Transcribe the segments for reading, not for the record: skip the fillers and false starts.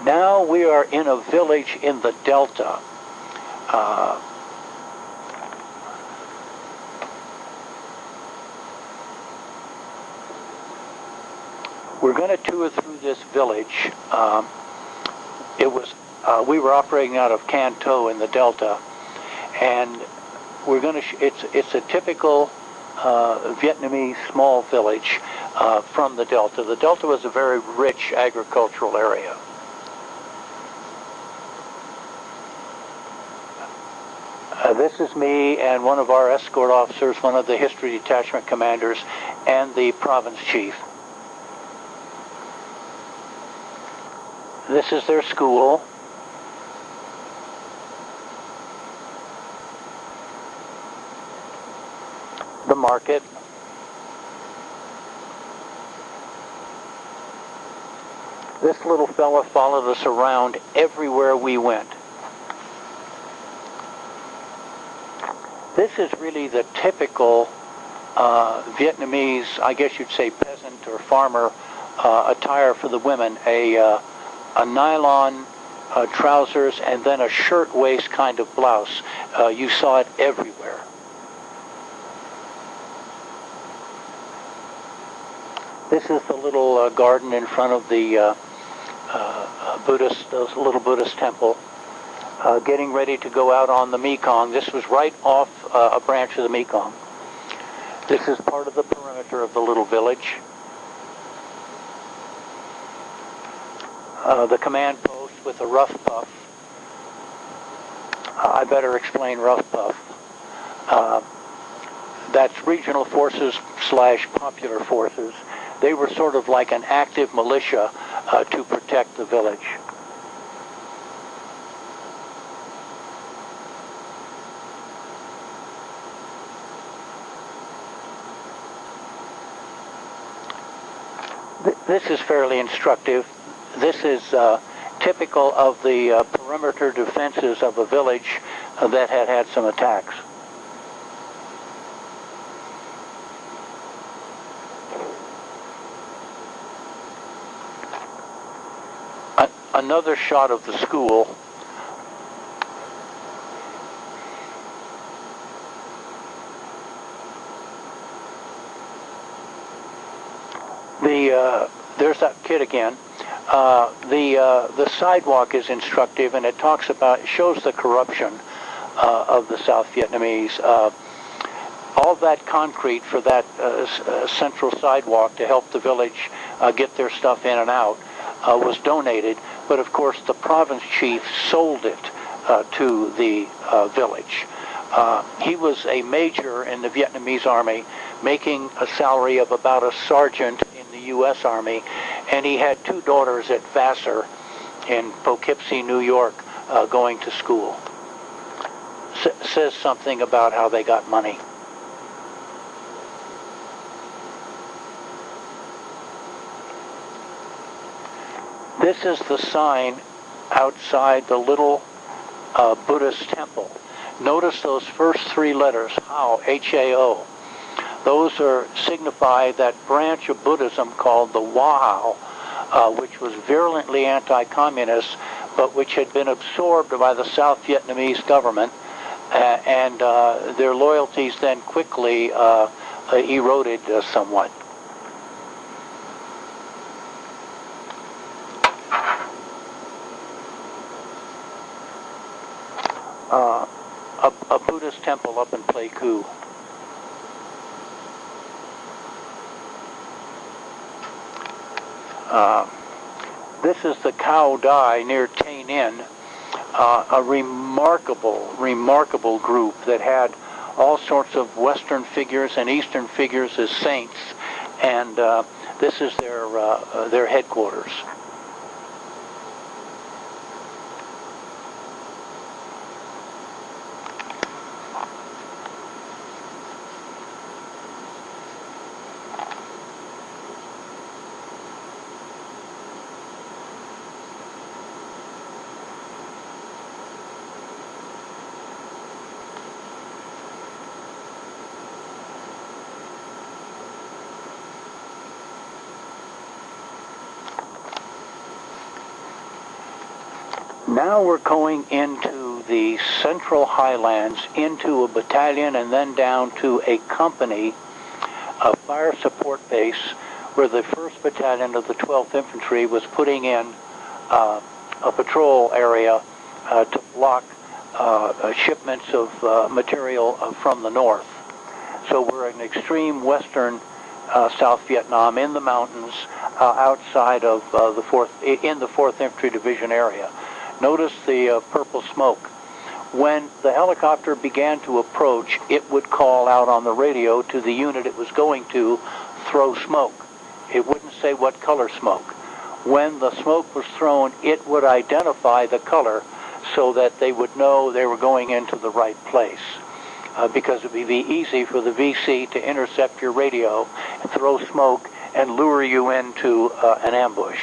Now we are in a village in the Delta. We're going to tour through this village. We were operating out of Canto in the Delta, and we're going to. It's a typical Vietnamese small village from the Delta. The Delta was a very rich agricultural area. This is me and one of our escort officers, one of the history detachment commanders, and the province chief. This is their school. The market. This little fella followed us around everywhere we went. This is really the typical Vietnamese, I guess you'd say peasant or farmer attire for the women. A nylon trousers and then a shirt-waist kind of blouse. You saw it everywhere. This is the little garden in front of the little Buddhist temple. Getting ready to go out on the Mekong. This was right off a branch of the Mekong. This is part of the perimeter of the little village. The command post with a rough puff. I better explain rough puff. That's regional forces / popular forces. They were sort of like an active militia to protect the village. This is fairly instructive. This is typical of the perimeter defenses of a village that had had some attacks. Another shot of the school. There's that kid again. The sidewalk is instructive, and it shows the corruption of the South Vietnamese. All that concrete for that central sidewalk to help the village get their stuff in and out was donated, but of course the province chief sold it to the village. He was a major in the Vietnamese army, making a salary of about a sergeant in the U.S. Army, and he had 2 daughters at Vassar in Poughkeepsie, New York, going to school. Says something about how they got money. This is the sign outside the little Buddhist temple. Notice those first 3 letters, Hao, H-A-O. Those signify that branch of Buddhism called the Wahao, which was virulently anti-communist, but which had been absorbed by the South Vietnamese government, and their loyalties then quickly eroded somewhat. A Buddhist temple up in Pleiku. This is the Cao Dai near Tay Ninh, a remarkable group that had all sorts of Western figures and Eastern figures as saints, and this is their headquarters. Now we're going into the Central Highlands, into a battalion and then down to a company, a fire support base, where the 1st Battalion of the 12th Infantry was putting in a patrol area to block shipments of material from the north. So we're in extreme western South Vietnam, in the mountains, outside of in the 4th Infantry Division area. Notice the purple smoke. When the helicopter began to approach, it would call out on the radio to the unit it was going to, throw smoke. It wouldn't say what color smoke. When the smoke was thrown, it would identify the color so that they would know they were going into the right place. Because it would be easy for the VC to intercept your radio, and throw smoke, and lure you into an ambush.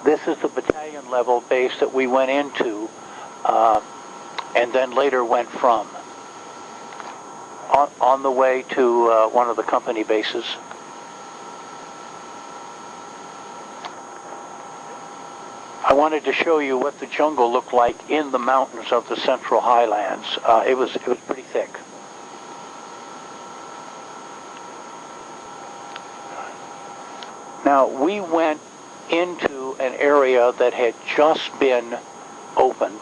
This is the battalion level base that we went into and then later went from. On the way to one of the company bases. I wanted to show you what the jungle looked like in the mountains of the Central Highlands. It was pretty thick. Now, we went into an area that had just been opened,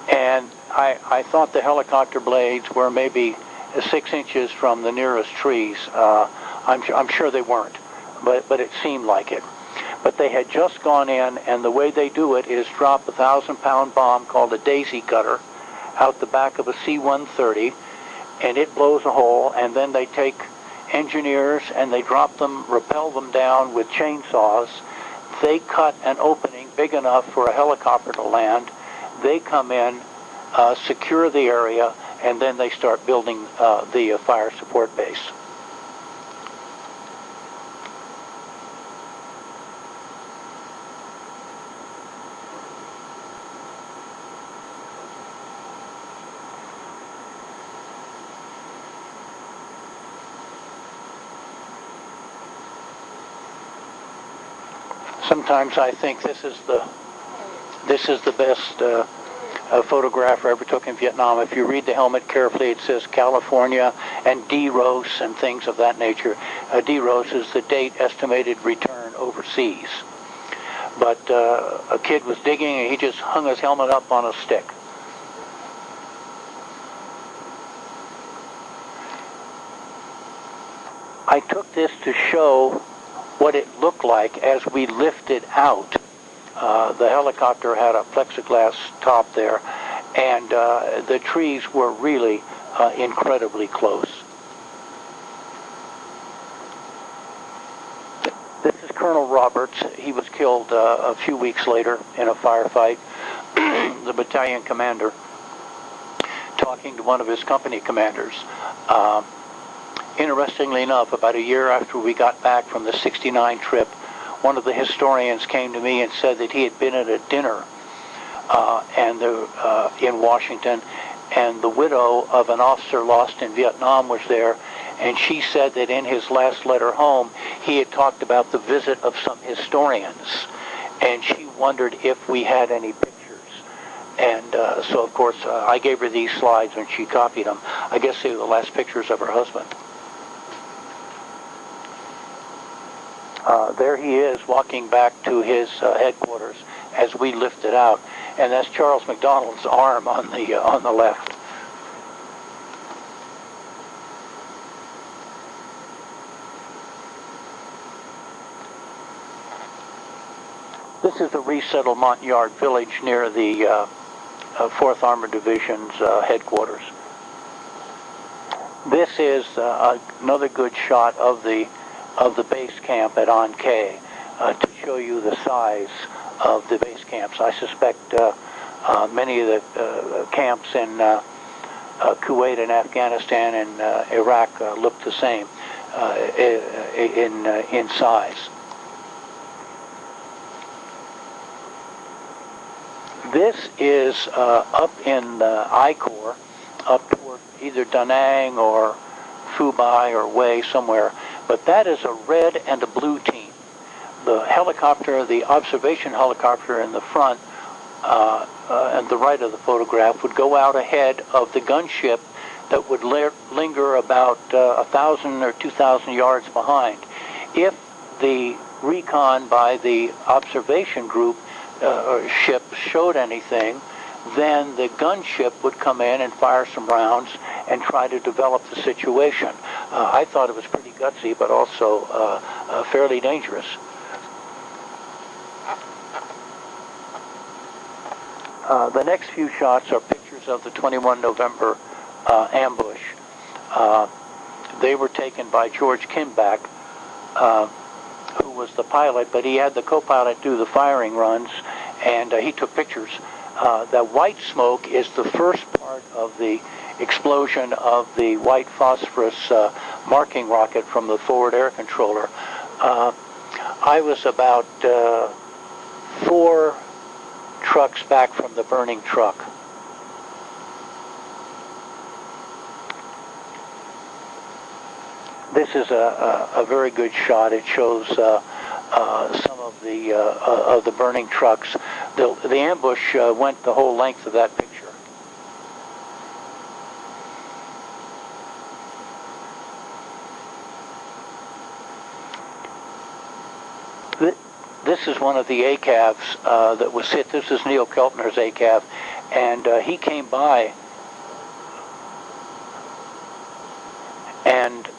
and I thought the helicopter blades were maybe 6 inches from the nearest trees. I'm sure they weren't, but it seemed like it. But they had just gone in, and the way they do it is drop a 1,000-pound bomb called a daisy cutter out the back of a C-130, and it blows a hole, and then they take engineers and they drop them, rappel them down with chainsaws. They cut an opening big enough for a helicopter to land. They come in, secure the area, and then they start building the fire support base. Sometimes I think this is the best photograph I ever took in Vietnam. If you read the helmet carefully, it says California and D-Rose and things of that nature. D-Rose is the date estimated return overseas. But a kid was digging and he just hung his helmet up on a stick. I took this to show what it looked like as we lifted out. The helicopter had a plexiglass top there, and the trees were really incredibly close. This is Colonel Roberts. He was killed a few weeks later in a firefight. The battalion commander talking to one of his company commanders. Interestingly enough, about a year after we got back from the 69 trip, one of the historians came to me and said that he had been at a dinner in Washington, and the widow of an officer lost in Vietnam was there, and she said that in his last letter home, he had talked about the visit of some historians, and she wondered if we had any pictures. And so, of course, I gave her these slides and she copied them. I guess they were the last pictures of her husband. There he is walking back to his headquarters as we lifted out, and that's Charles McDonald's arm on the left. This is the resettled Montagnard village near the 4th Armored Division's headquarters. This is another good shot of the base camp at An Khê to show you the size of the base camps. I suspect many of the camps in Kuwait and Afghanistan and Iraq look the same in size. This is up in I Corps, up toward either Da Nang or Phu-Bai or Wei somewhere, but that is a red and a blue team. The helicopter, the observation helicopter in the front and the right of the photograph would go out ahead of the gunship that would linger about 1,000 or 2,000 yards behind. If the recon by the observation group ship showed anything, then the gunship would come in and fire some rounds and try to develop the situation. I thought it was pretty gutsy, but also fairly dangerous. The next few shots are pictures of the 21 November ambush. They were taken by George Kimbach, who was the pilot, but he had the co-pilot do the firing runs, and he took pictures. That white smoke is the first part of the explosion of the white phosphorus marking rocket from the forward air controller. I was about 4 trucks back from the burning truck. This is a very good shot. It shows some of the burning trucks. The ambush went the whole length of that picture. This is one of the ACAVs that was hit. This is Neil Keltner's ACAV, and he came by and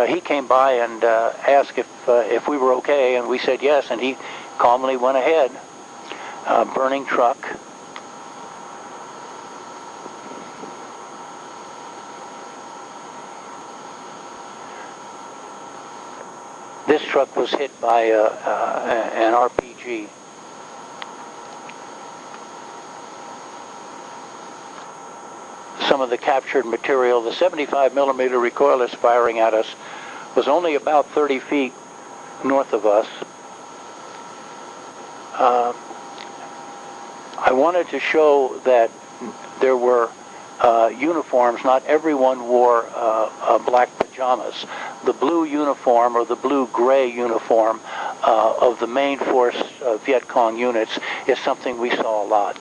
he came by and asked if we were okay, and we said yes, and he calmly went ahead. Burning truck. This truck was hit by an RPG. Some of the captured material, the 75 millimeter recoilless firing at us was only about 30 feet north of us. I wanted to show that there were uniforms. Not everyone wore black pajamas. The blue uniform, or the blue-gray uniform of the main force Viet Cong units, is something we saw a lot.